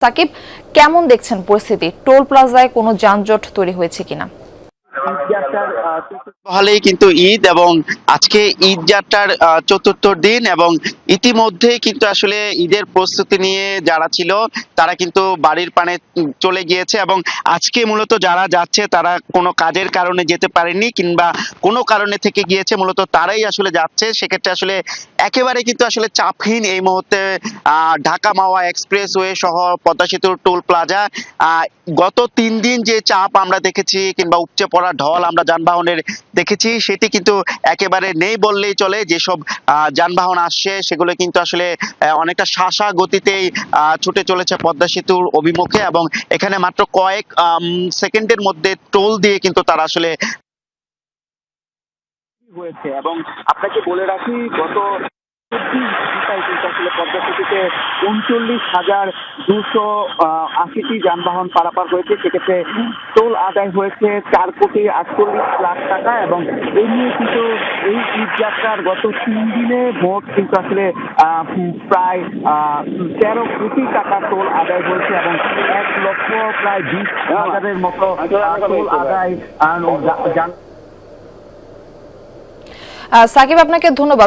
সাকিব, কেমন দেখছেন পরিস্থিতি? টোল প্লাজায় কোনো যানজট তৈরি হয়েছে কিনা? হলেই কিন্তু ঈদ এবং আজকে ঈদ যাত্রার চতুর্থ দিন এবং ইতিমধ্যেই কিন্তু আসলে ঈদের প্রস্তুতি নিয়ে যারা ছিল তারা কিন্তু বাড়ির পানে চলে গিয়েছে এবং আজকে মূলত যারা যাচ্ছে তারা কোনো কাজের কারণে যেতে পারেনি কিংবা কোনো কারণে থেকে গিয়েছে, মূলত তারাই আসলে যাচ্ছে। সেক্ষেত্রে আসলে একেবারে কিন্তু আসলে চাপহীন এই মুহূর্তে ঢাকা মাওয়া এক্সপ্রেসওয়ে সহ পদ্মা সেতুর টোল প্লাজা। আহ, গত 3 দিন যে চাপ আমরা দেখেছি কিংবা উপচে পড়া ঢল আমরা যানবাহনের দেখেছি, সেটি কিন্তু একেবারে নেই বললেই চলে। যেসব যানবাহন আসছে সেগুলো কিন্তু আসলে অনেকটা শাসা গতিতেই ছুটে চলেছে পদ্মা সেতুর অভিমুখে এবং এখানে মাত্র কয়েক সেকেন্ডের মধ্যে টোল দিয়ে কিন্তু তারা আসলে হয়েছে। এবং আপনাকে বলে রাখি, গত 24 ঘন্টায় কিন্তু আসলে পদ্মা সেতুতে 39,280টি যানবাহন পারাপার হয়েছে। সেক্ষেত্রে টোল আদায় হয়েছে 4,48,00,00,000 টাকা এবং এই নিয়ে কিন্তু এই ঈদ যাত্রার গত 3 দিনে মোট কিন্তু আসলে প্রায় 13 কোটি টাকা টোল আদায় হয়েছে এবং 1,20,000-এর মতো টোল আদায় সাকিব, আপনাকে ধন্যবাদ।